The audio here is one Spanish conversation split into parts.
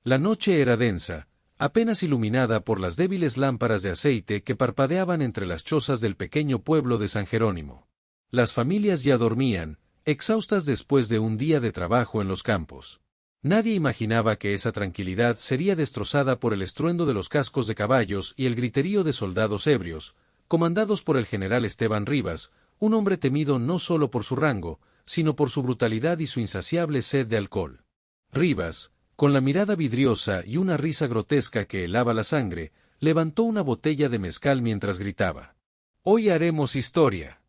La noche era densa, apenas iluminada por las débiles lámparas de aceite que parpadeaban entre las chozas del pequeño pueblo de San Jerónimo. Las familias ya dormían, exhaustas después de un día de trabajo en los campos. Nadie imaginaba que esa tranquilidad sería destrozada por el estruendo de los cascos de caballos y el griterío de soldados ebrios, comandados por el general Esteban Rivas, un hombre temido no solo por su rango, sino por su brutalidad y su insaciable sed de alcohol. Rivas, con la mirada vidriosa y una risa grotesca que helaba la sangre, levantó una botella de mezcal mientras gritaba: «Hoy haremos historia.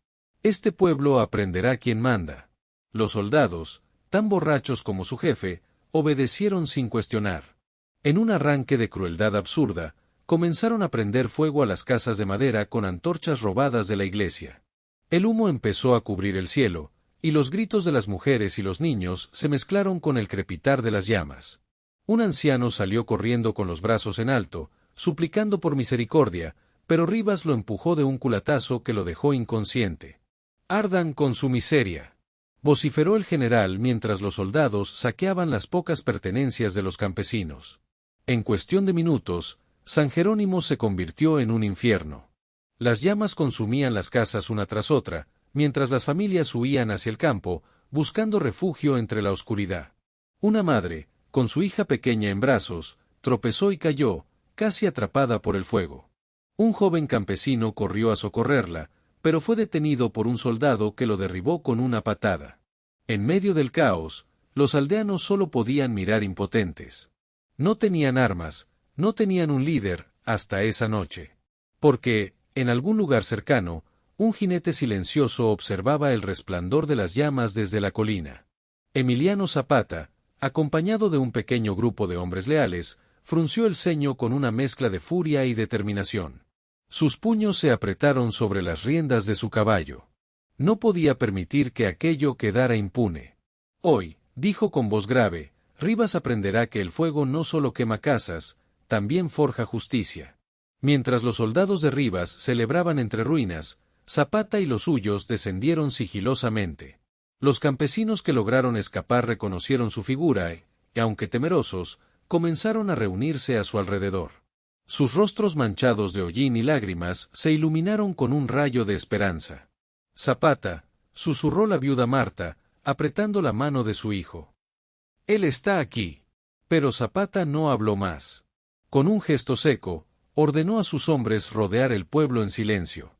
Este pueblo aprenderá quién manda». Los soldados, tan borrachos como su jefe, obedecieron sin cuestionar. En un arranque de crueldad absurda, comenzaron a prender fuego a las casas de madera con antorchas robadas de la iglesia. El humo empezó a cubrir el cielo, y los gritos de las mujeres y los niños se mezclaron con el crepitar de las llamas. Un anciano salió corriendo con los brazos en alto, suplicando por misericordia, pero Rivas lo empujó de un culatazo que lo dejó inconsciente. «Ardan con su miseria», vociferó el general mientras los soldados saqueaban las pocas pertenencias de los campesinos. En cuestión de minutos, San Jerónimo se convirtió en un infierno. Las llamas consumían las casas una tras otra, mientras las familias huían hacia el campo, buscando refugio entre la oscuridad. Una madre, con su hija pequeña en brazos, tropezó y cayó, casi atrapada por el fuego. Un joven campesino corrió a socorrerla, pero fue detenido por un soldado que lo derribó con una patada. En medio del caos, los aldeanos solo podían mirar impotentes. No tenían armas, no tenían un líder, hasta esa noche. Porque, en algún lugar cercano, un jinete silencioso observaba el resplandor de las llamas desde la colina. Emiliano Zapata, acompañado de un pequeño grupo de hombres leales, frunció el ceño con una mezcla de furia y determinación. Sus puños se apretaron sobre las riendas de su caballo. No podía permitir que aquello quedara impune. «Hoy», dijo con voz grave, «Rivas aprenderá que el fuego no solo quema casas, también forja justicia». Mientras los soldados de Rivas celebraban entre ruinas, Zapata y los suyos descendieron sigilosamente. Los campesinos que lograron escapar reconocieron su figura y, aunque temerosos, comenzaron a reunirse a su alrededor. Sus rostros manchados de hollín y lágrimas se iluminaron con un rayo de esperanza. «Zapata», susurró la viuda Marta, apretando la mano de su hijo. «Él está aquí». Pero Zapata no habló más. Con un gesto seco, ordenó a sus hombres rodear el pueblo en silencio.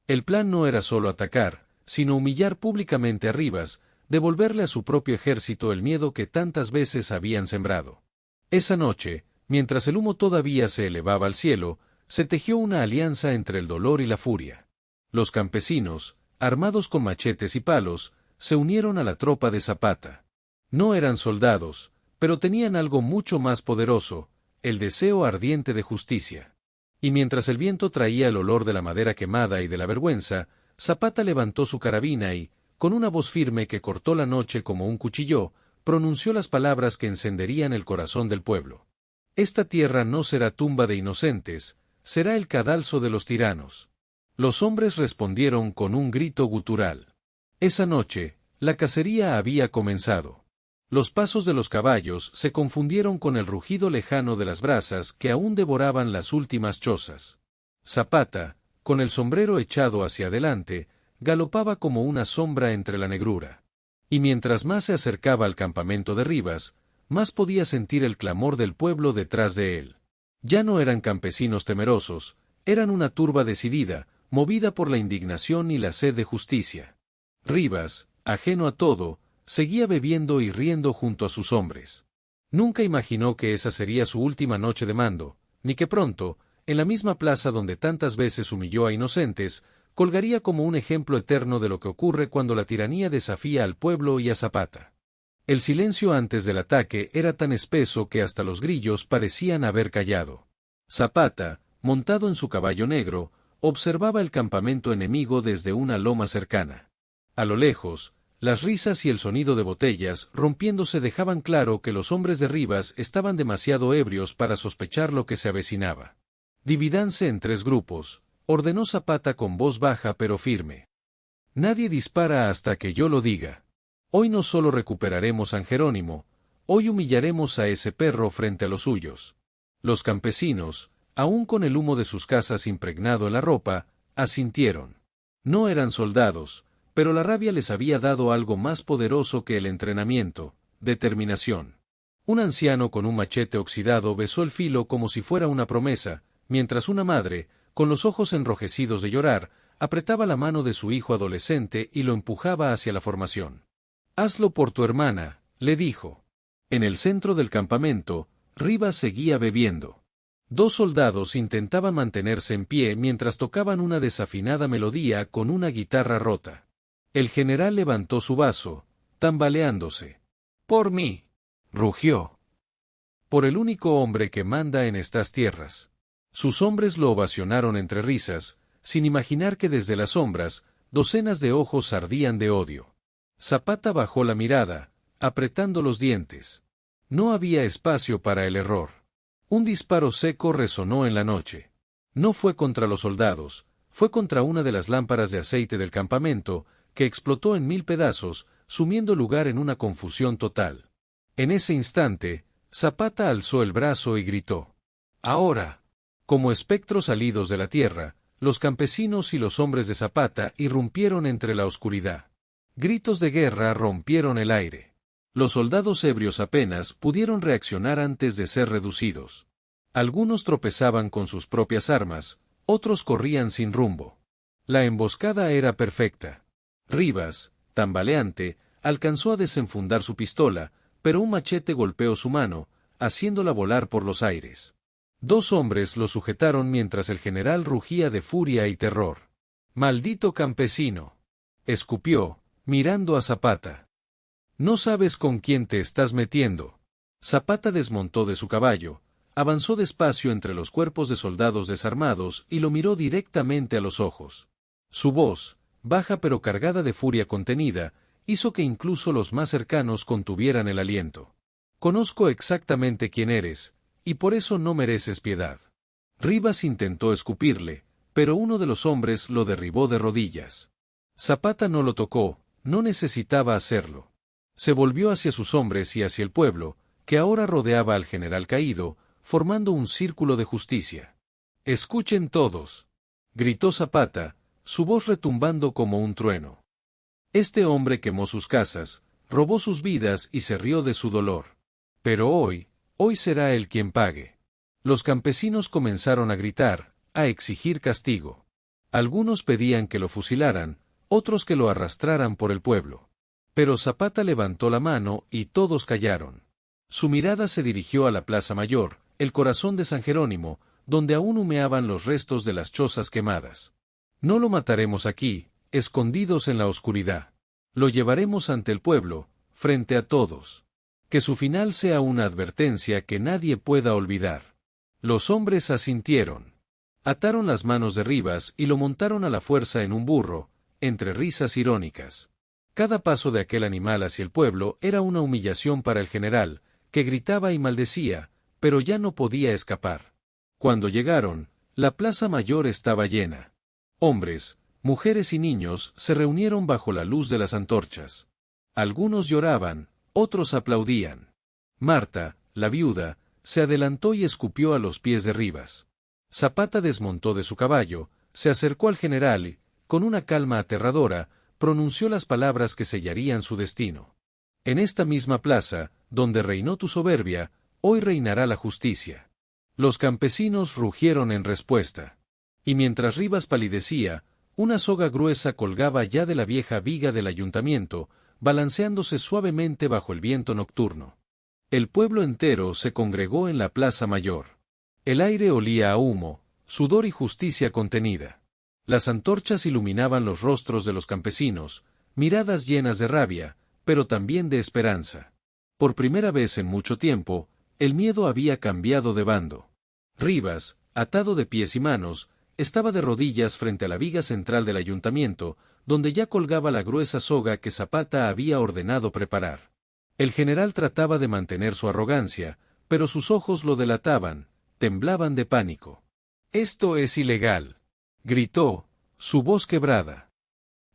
El plan no era solo atacar, sino humillar públicamente a Rivas, devolverle a su propio ejército el miedo que tantas veces habían sembrado. Esa noche, mientras el humo todavía se elevaba al cielo, se tejió una alianza entre el dolor y la furia. Los campesinos, armados con machetes y palos, se unieron a la tropa de Zapata. No eran soldados, pero tenían algo mucho más poderoso, el deseo ardiente de justicia. Y mientras el viento traía el olor de la madera quemada y de la vergüenza, Zapata levantó su carabina y, con una voz firme que cortó la noche como un cuchillo, pronunció las palabras que encenderían el corazón del pueblo. «Esta tierra no será tumba de inocentes, será el cadalso de los tiranos». Los hombres respondieron con un grito gutural. Esa noche, la cacería había comenzado. Los pasos de los caballos se confundieron con el rugido lejano de las brasas que aún devoraban las últimas chozas. Zapata, con el sombrero echado hacia adelante, galopaba como una sombra entre la negrura. Y mientras más se acercaba al campamento de Rivas, más podía sentir el clamor del pueblo detrás de él. Ya no eran campesinos temerosos, eran una turba decidida, movida por la indignación y la sed de justicia. Rivas, ajeno a todo, seguía bebiendo y riendo junto a sus hombres. Nunca imaginó que esa sería su última noche de mando, ni que pronto, en la misma plaza donde tantas veces humilló a inocentes, colgaría como un ejemplo eterno de lo que ocurre cuando la tiranía desafía al pueblo y a Zapata. El silencio antes del ataque era tan espeso que hasta los grillos parecían haber callado. Zapata, montado en su caballo negro, observaba el campamento enemigo desde una loma cercana. A lo lejos, las risas y el sonido de botellas rompiéndose dejaban claro que los hombres de Rivas estaban demasiado ebrios para sospechar lo que se avecinaba. «Divídanse en 3 grupos», ordenó Zapata con voz baja pero firme. «Nadie dispara hasta que yo lo diga. Hoy no solo recuperaremos San Jerónimo, Hoy humillaremos a ese perro frente a los suyos. Los campesinos, aún con el humo de sus casas impregnado en la ropa, asintieron. No eran soldados, pero la rabia les había dado algo más poderoso que el entrenamiento: determinación. Un anciano con un machete oxidado besó el filo como si fuera una promesa, mientras una madre, con los ojos enrojecidos de llorar, apretaba la mano de su hijo adolescente y lo empujaba hacia la formación. «Hazlo por tu hermana», le dijo. En el centro del campamento, Rivas seguía bebiendo. Dos soldados intentaban mantenerse en pie mientras tocaban una desafinada melodía con una guitarra rota. El general levantó su vaso, tambaleándose. «Por mí», rugió. «Por el único hombre que manda en estas tierras». Sus hombres lo ovacionaron entre risas, sin imaginar que desde las sombras, docenas de ojos ardían de odio. Zapata bajó la mirada, apretando los dientes. No había espacio para el error. Un disparo seco resonó en la noche. No fue contra los soldados, fue contra una de las lámparas de aceite del campamento, que explotó en 1000 pedazos, sumiendo el lugar en una confusión total. En ese instante, Zapata alzó el brazo y gritó. «Ahora». Como espectros salidos de la tierra, los campesinos y los hombres de Zapata irrumpieron entre la oscuridad. Gritos de guerra rompieron el aire. Los soldados ebrios apenas pudieron reaccionar antes de ser reducidos. Algunos tropezaban con sus propias armas, otros corrían sin rumbo. La emboscada era perfecta. Rivas, tambaleante, alcanzó a desenfundar su pistola, pero un machete golpeó su mano, haciéndola volar por los aires. Dos hombres lo sujetaron mientras el general rugía de furia y terror. «¡Maldito campesino!», escupió, mirando a Zapata. «No sabes con quién te estás metiendo». Zapata desmontó de su caballo, avanzó despacio entre los cuerpos de soldados desarmados y lo miró directamente a los ojos. Su voz, baja pero cargada de furia contenida, hizo que incluso los más cercanos contuvieran el aliento. «Conozco exactamente quién eres, y por eso no mereces piedad». Rivas intentó escupirle, pero uno de los hombres lo derribó de rodillas. Zapata no lo tocó, no necesitaba hacerlo. Se volvió hacia sus hombres y hacia el pueblo, que ahora rodeaba al general caído, formando un círculo de justicia. «Escuchen todos», gritó Zapata, su voz retumbando como un trueno. «Este hombre quemó sus casas, robó sus vidas y se rió de su dolor. Pero hoy será él quien pague». Los campesinos comenzaron a gritar, a exigir castigo. Algunos pedían que lo fusilaran, otros que lo arrastraran por el pueblo. Pero Zapata levantó la mano y todos callaron. Su mirada se dirigió a la Plaza Mayor, el corazón de San Jerónimo, donde aún humeaban los restos de las chozas quemadas. «No lo mataremos aquí, escondidos en la oscuridad. Lo llevaremos ante el pueblo, frente a todos. Que su final sea una advertencia que nadie pueda olvidar». Los hombres asintieron. Ataron las manos de Rivas y lo montaron a la fuerza en un burro, entre risas irónicas. Cada paso de aquel animal hacia el pueblo era una humillación para el general, que gritaba y maldecía, pero ya no podía escapar. Cuando llegaron, la Plaza Mayor estaba llena. Hombres, mujeres y niños se reunieron bajo la luz de las antorchas. Algunos lloraban, otros aplaudían. Marta, la viuda, se adelantó y escupió a los pies de Rivas. Zapata desmontó de su caballo, se acercó al general y, con una calma aterradora, pronunció las palabras que sellarían su destino. «En esta misma plaza, donde reinó tu soberbia, hoy reinará la justicia». Los campesinos rugieron en respuesta. Y mientras Rivas palidecía, una soga gruesa colgaba ya de la vieja viga del ayuntamiento, balanceándose suavemente bajo el viento nocturno. El pueblo entero se congregó en la Plaza Mayor. El aire olía a humo, sudor y justicia contenida. Las antorchas iluminaban los rostros de los campesinos, miradas llenas de rabia, pero también de esperanza. Por primera vez en mucho tiempo, el miedo había cambiado de bando. Rivas, atado de pies y manos, estaba de rodillas frente a la viga central del ayuntamiento, donde ya colgaba la gruesa soga que Zapata había ordenado preparar. El general trataba de mantener su arrogancia, pero sus ojos lo delataban, temblaban de pánico. «Esto es ilegal», gritó, su voz quebrada.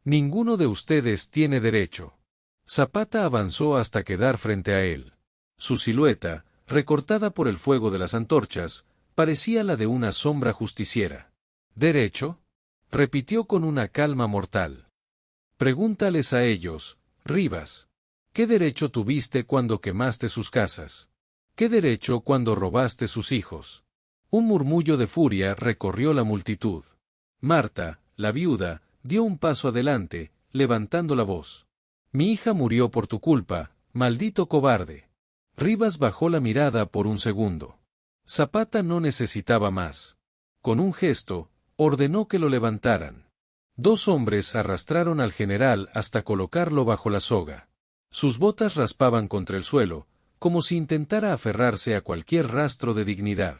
«Ninguno de ustedes tiene derecho». Zapata avanzó hasta quedar frente a él. Su silueta, recortada por el fuego de las antorchas, parecía la de una sombra justiciera. ¿Derecho?, repitió con una calma mortal. Pregúntales a ellos, Rivas. ¿Qué derecho tuviste cuando quemaste sus casas? ¿Qué derecho cuando robaste sus hijos? Un murmullo de furia recorrió la multitud. Marta, la viuda, dio un paso adelante, levantando la voz. Mi hija murió por tu culpa, maldito cobarde. Rivas bajó la mirada por un segundo. Zapata no necesitaba más. Con un gesto, ordenó que lo levantaran. 2 hombres arrastraron al general hasta colocarlo bajo la soga. Sus botas raspaban contra el suelo, como si intentara aferrarse a cualquier rastro de dignidad.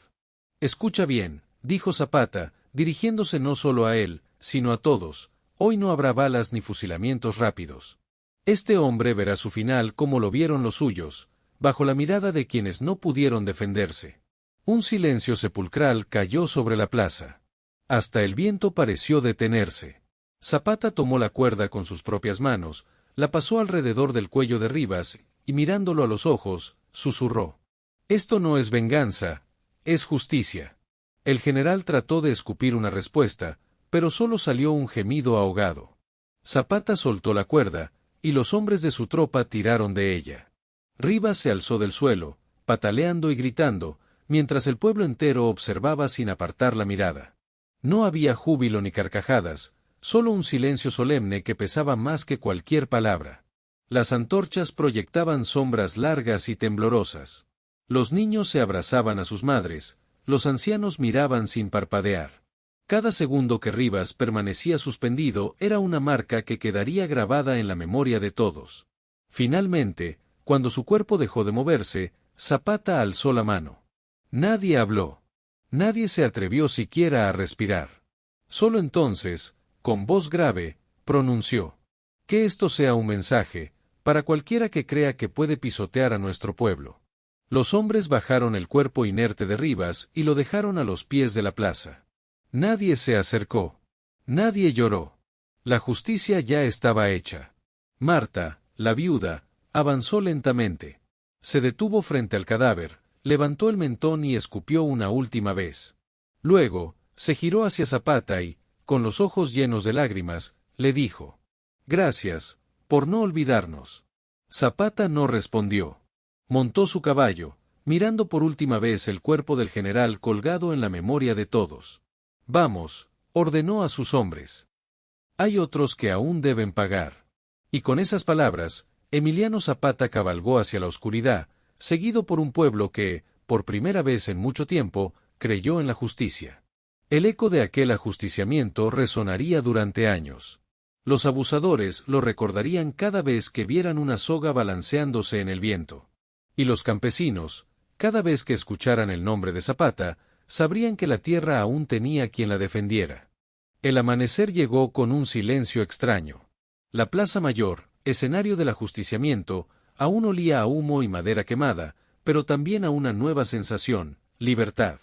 Escucha bien, dijo Zapata, dirigiéndose no solo a él, sino a todos, hoy no habrá balas ni fusilamientos rápidos. Este hombre verá su final como lo vieron los suyos, bajo la mirada de quienes no pudieron defenderse. Un silencio sepulcral cayó sobre la plaza. Hasta el viento pareció detenerse. Zapata tomó la cuerda con sus propias manos, la pasó alrededor del cuello de Rivas, y mirándolo a los ojos, susurró. Esto no es venganza, es justicia. El general trató de escupir una respuesta, pero solo salió un gemido ahogado. Zapata soltó la cuerda, y los hombres de su tropa tiraron de ella. Rivas se alzó del suelo, pataleando y gritando, mientras el pueblo entero observaba sin apartar la mirada. No había júbilo ni carcajadas, solo un silencio solemne que pesaba más que cualquier palabra. Las antorchas proyectaban sombras largas y temblorosas. Los niños se abrazaban a sus madres, los ancianos miraban sin parpadear. Cada segundo que Rivas permanecía suspendido era una marca que quedaría grabada en la memoria de todos. Finalmente, cuando su cuerpo dejó de moverse, Zapata alzó la mano. Nadie habló. Nadie se atrevió siquiera a respirar. Solo entonces, con voz grave, pronunció. Que esto sea un mensaje, para cualquiera que crea que puede pisotear a nuestro pueblo. Los hombres bajaron el cuerpo inerte de Rivas y lo dejaron a los pies de la plaza. Nadie se acercó. Nadie lloró. La justicia ya estaba hecha. Marta, la viuda, avanzó lentamente. Se detuvo frente al cadáver, levantó el mentón y escupió una última vez. Luego, se giró hacia Zapata y, con los ojos llenos de lágrimas, le dijo: Gracias, por no olvidarnos. Zapata no respondió. Montó su caballo, mirando por última vez el cuerpo del general colgado en la memoria de todos. Vamos, ordenó a sus hombres. Hay otros que aún deben pagar. Y con esas palabras, Emiliano Zapata cabalgó hacia la oscuridad, seguido por un pueblo que, por primera vez en mucho tiempo, creyó en la justicia. El eco de aquel ajusticiamiento resonaría durante años. Los abusadores lo recordarían cada vez que vieran una soga balanceándose en el viento. Y los campesinos, cada vez que escucharan el nombre de Zapata, sabrían que la tierra aún tenía quien la defendiera. El amanecer llegó con un silencio extraño. La Plaza Mayor, escenario del ajusticiamiento, aún olía a humo y madera quemada, pero también a una nueva sensación, libertad.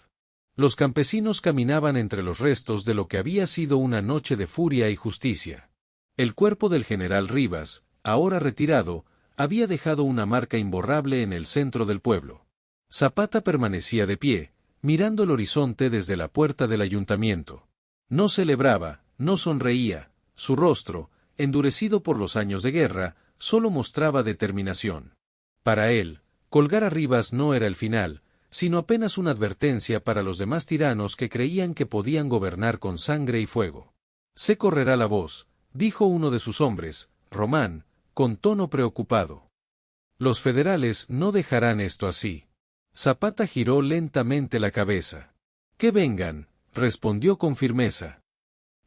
Los campesinos caminaban entre los restos de lo que había sido una noche de furia y justicia. El cuerpo del general Rivas, ahora retirado, había dejado una marca imborrable en el centro del pueblo. Zapata permanecía de pie, mirando el horizonte desde la puerta del ayuntamiento. No celebraba, no sonreía, su rostro, endurecido por los años de guerra, solo mostraba determinación. Para él, colgar a Rivas no era el final, sino apenas una advertencia para los demás tiranos que creían que podían gobernar con sangre y fuego. Se correrá la voz, dijo uno de sus hombres, Román, con tono preocupado. Los federales no dejarán esto así. Zapata giró lentamente la cabeza. Que vengan, respondió con firmeza.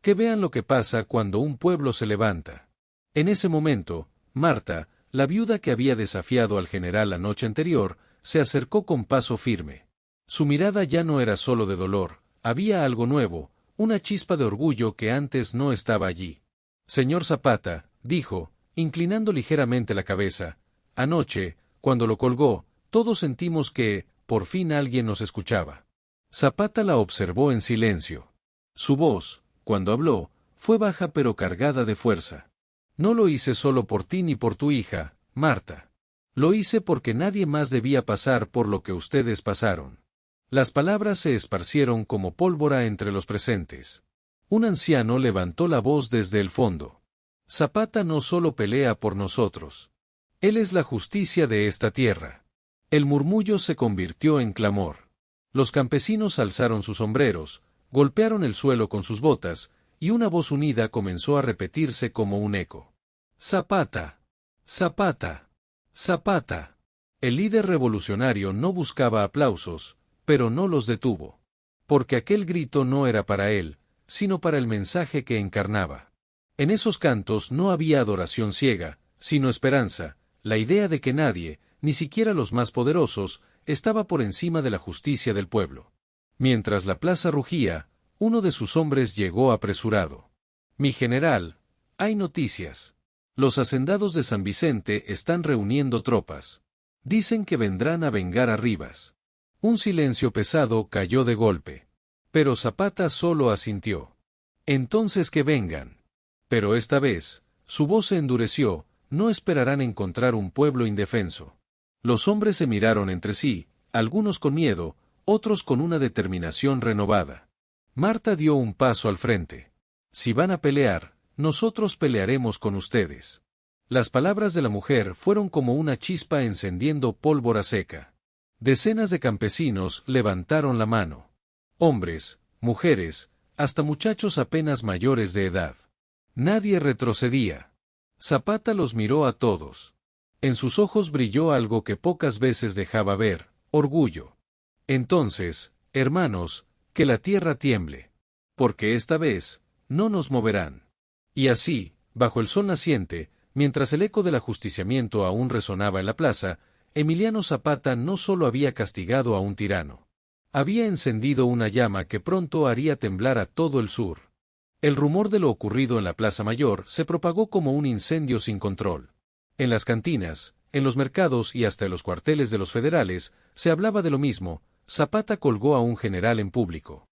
Que vean lo que pasa cuando un pueblo se levanta. En ese momento, Marta, la viuda que había desafiado al general la noche anterior, se acercó con paso firme. Su mirada ya no era solo de dolor, había algo nuevo, una chispa de orgullo que antes no estaba allí. Señor Zapata, dijo, inclinando ligeramente la cabeza, anoche, cuando lo colgó, todos sentimos que, por fin alguien nos escuchaba. Zapata la observó en silencio. Su voz, cuando habló, fue baja pero cargada de fuerza. No lo hice solo por ti ni por tu hija, Marta. Lo hice porque nadie más debía pasar por lo que ustedes pasaron. Las palabras se esparcieron como pólvora entre los presentes. Un anciano levantó la voz desde el fondo. Zapata no solo pelea por nosotros. Él es la justicia de esta tierra. El murmullo se convirtió en clamor. Los campesinos alzaron sus sombreros, golpearon el suelo con sus botas, y una voz unida comenzó a repetirse como un eco. Zapata. Zapata. Zapata. El líder revolucionario no buscaba aplausos, pero no los detuvo. Porque aquel grito no era para él, sino para el mensaje que encarnaba. En esos cantos no había adoración ciega, sino esperanza, la idea de que nadie, ni siquiera los más poderosos, estaba por encima de la justicia del pueblo. Mientras la plaza rugía, uno de sus hombres llegó apresurado. Mi general, hay noticias. Los hacendados de San Vicente están reuniendo tropas. Dicen que vendrán a vengar a Rivas. Un silencio pesado cayó de golpe. Pero Zapata solo asintió. Entonces que vengan. Pero esta vez, su voz se endureció, no esperarán encontrar un pueblo indefenso. Los hombres se miraron entre sí, algunos con miedo, otros con una determinación renovada. Marta dio un paso al frente. Si van a pelear, nosotros pelearemos con ustedes. Las palabras de la mujer fueron como una chispa encendiendo pólvora seca. Decenas de campesinos levantaron la mano. Hombres, mujeres, hasta muchachos apenas mayores de edad. Nadie retrocedía. Zapata los miró a todos. En sus ojos brilló algo que pocas veces dejaba ver, orgullo. Entonces, hermanos, que la tierra tiemble. Porque esta vez, no nos moverán. Y así, bajo el sol naciente, mientras el eco del ajusticiamiento aún resonaba en la plaza, Emiliano Zapata no solo había castigado a un tirano. Había encendido una llama que pronto haría temblar a todo el sur. El rumor de lo ocurrido en la Plaza Mayor se propagó como un incendio sin control. En las cantinas, en los mercados y hasta en los cuarteles de los federales, se hablaba de lo mismo. Zapata colgó a un general en público.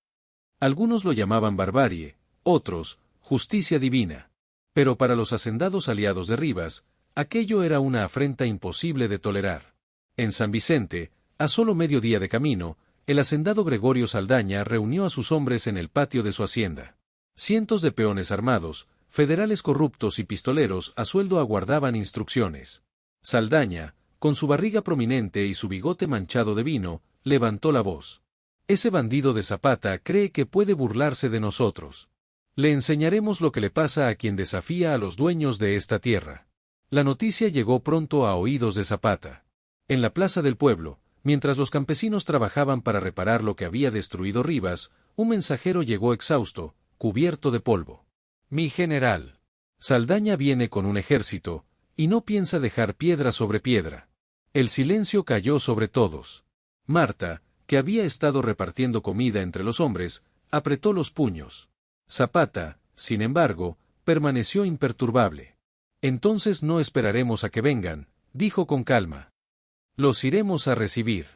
Algunos lo llamaban barbarie, otros, justicia divina. Pero para los hacendados aliados de Rivas, aquello era una afrenta imposible de tolerar. En San Vicente, a solo medio día de camino, el hacendado Gregorio Saldaña reunió a sus hombres en el patio de su hacienda. Cientos de peones armados, federales corruptos y pistoleros a sueldo aguardaban instrucciones. Saldaña, con su barriga prominente y su bigote manchado de vino, levantó la voz. Ese bandido de Zapata cree que puede burlarse de nosotros. Le enseñaremos lo que le pasa a quien desafía a los dueños de esta tierra. La noticia llegó pronto a oídos de Zapata. En la plaza del pueblo, mientras los campesinos trabajaban para reparar lo que había destruido Rivas, un mensajero llegó exhausto, cubierto de polvo. Mi general. Saldaña viene con un ejército, y no piensa dejar piedra sobre piedra. El silencio cayó sobre todos. Marta, que había estado repartiendo comida entre los hombres, apretó los puños. Zapata, sin embargo, permaneció imperturbable. Entonces no esperaremos a que vengan, dijo con calma. Los iremos a recibir.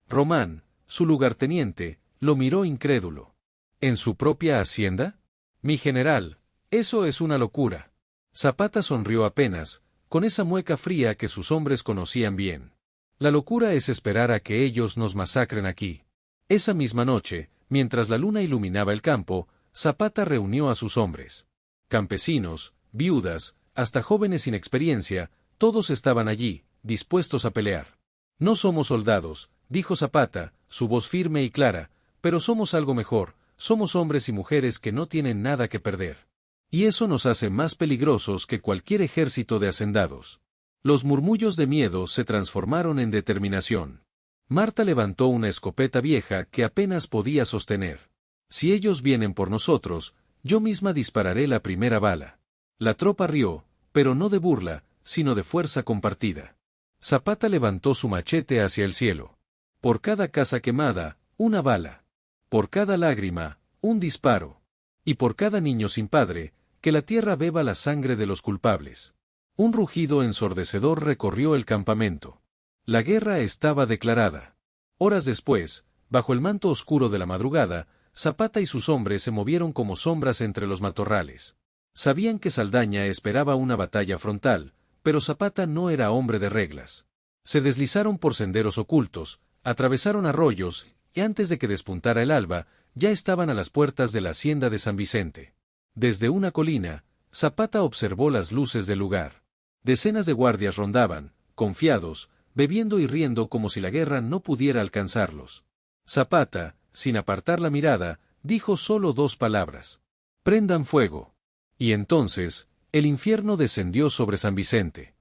Román, su lugarteniente, lo miró incrédulo. ¿En su propia hacienda? Mi general, eso es una locura. Zapata sonrió apenas, con esa mueca fría que sus hombres conocían bien. La locura es esperar a que ellos nos masacren aquí. Esa misma noche, mientras la luna iluminaba el campo, Zapata reunió a sus hombres. Campesinos, viudas, hasta jóvenes sin experiencia, todos estaban allí, dispuestos a pelear. No somos soldados, dijo Zapata, su voz firme y clara, pero somos algo mejor, somos hombres y mujeres que no tienen nada que perder. Y eso nos hace más peligrosos que cualquier ejército de hacendados. Los murmullos de miedo se transformaron en determinación. Marta levantó una escopeta vieja que apenas podía sostener. Si ellos vienen por nosotros, yo misma dispararé la primera bala. La tropa rió, pero no de burla, sino de fuerza compartida. Zapata levantó su machete hacia el cielo. Por cada casa quemada, una bala. Por cada lágrima, un disparo. Y por cada niño sin padre, que la tierra beba la sangre de los culpables. Un rugido ensordecedor recorrió el campamento. La guerra estaba declarada. Horas después, bajo el manto oscuro de la madrugada, Zapata y sus hombres se movieron como sombras entre los matorrales. Sabían que Saldaña esperaba una batalla frontal, pero Zapata no era hombre de reglas. Se deslizaron por senderos ocultos, atravesaron arroyos, y antes de que despuntara el alba, ya estaban a las puertas de la hacienda de San Vicente. Desde una colina, Zapata observó las luces del lugar. Decenas de guardias rondaban, confiados, bebiendo y riendo como si la guerra no pudiera alcanzarlos. Zapata, sin apartar la mirada, dijo solo 2 palabras: «Prendan fuego». Y entonces, el infierno descendió sobre San Vicente.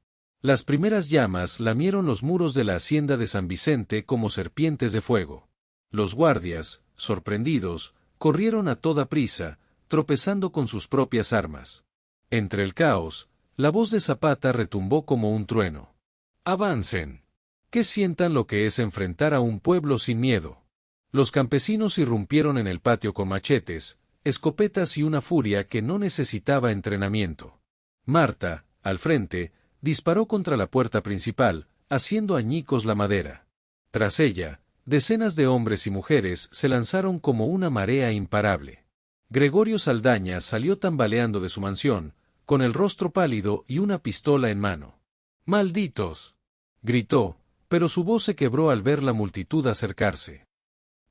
Las primeras llamas lamieron los muros de la hacienda de San Vicente como serpientes de fuego. Los guardias, sorprendidos, corrieron a toda prisa, tropezando con sus propias armas. Entre el caos, la voz de Zapata retumbó como un trueno: «¡Avancen! Que sientan lo que es enfrentar a un pueblo sin miedo». Los campesinos irrumpieron en el patio con machetes, escopetas y una furia que no necesitaba entrenamiento. Marta, al frente, disparó contra la puerta principal, haciendo añicos la madera. Tras ella, decenas de hombres y mujeres se lanzaron como una marea imparable. Gregorio Saldaña salió tambaleando de su mansión, con el rostro pálido y una pistola en mano. «¡Malditos!», gritó, pero su voz se quebró al ver la multitud acercarse.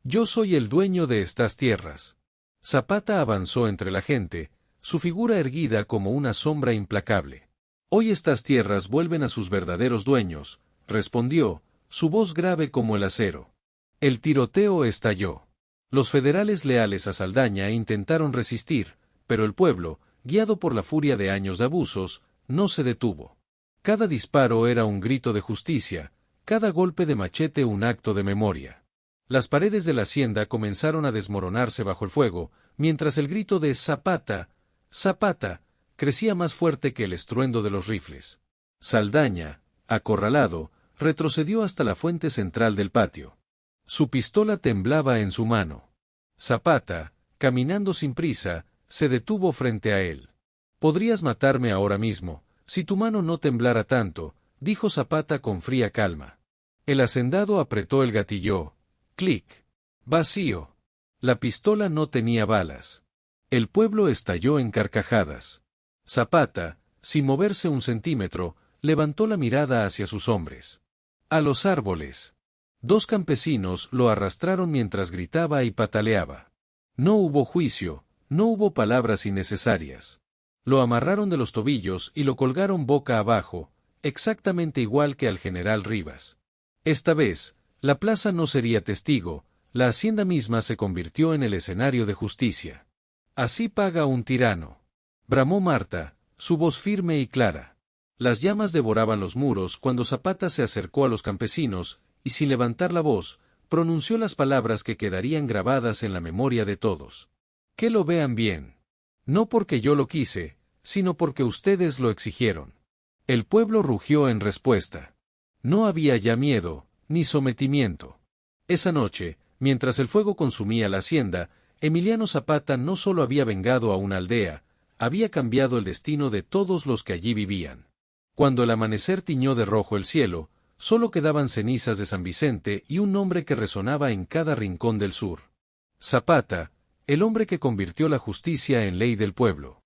«Yo soy el dueño de estas tierras». Zapata avanzó entre la gente, su figura erguida como una sombra implacable. «Hoy estas tierras vuelven a sus verdaderos dueños», respondió, su voz grave como el acero. El tiroteo estalló. Los federales leales a Saldaña intentaron resistir, pero el pueblo, guiado por la furia de años de abusos, no se detuvo. Cada disparo era un grito de justicia, cada golpe de machete un acto de memoria. Las paredes de la hacienda comenzaron a desmoronarse bajo el fuego, mientras el grito de «Zapata, Zapata», crecía más fuerte que el estruendo de los rifles. Saldaña, acorralado, retrocedió hasta la fuente central del patio. Su pistola temblaba en su mano. Zapata, caminando sin prisa, se detuvo frente a él. «Podrías matarme ahora mismo, si tu mano no temblara tanto», dijo Zapata con fría calma. El hacendado apretó el gatillo. Clic. Vacío. La pistola no tenía balas. El pueblo estalló en carcajadas. Zapata, sin moverse un centímetro, levantó la mirada hacia sus hombres. «A los árboles». 2 campesinos lo arrastraron mientras gritaba y pataleaba. No hubo juicio, no hubo palabras innecesarias. Lo amarraron de los tobillos y lo colgaron boca abajo, exactamente igual que al general Rivas. Esta vez, la plaza no sería testigo, la hacienda misma se convirtió en el escenario de justicia. «Así paga un tirano», bramó Marta, su voz firme y clara. Las llamas devoraban los muros cuando Zapata se acercó a los campesinos, y sin levantar la voz, pronunció las palabras que quedarían grabadas en la memoria de todos. «Que lo vean bien. No porque yo lo quise, sino porque ustedes lo exigieron». El pueblo rugió en respuesta. No había ya miedo, ni sometimiento. Esa noche, mientras el fuego consumía la hacienda, Emiliano Zapata no solo había vengado a una aldea, había cambiado el destino de todos los que allí vivían. Cuando el amanecer tiñó de rojo el cielo, solo quedaban cenizas de San Vicente y un nombre que resonaba en cada rincón del sur. Zapata, el hombre que convirtió la justicia en ley del pueblo.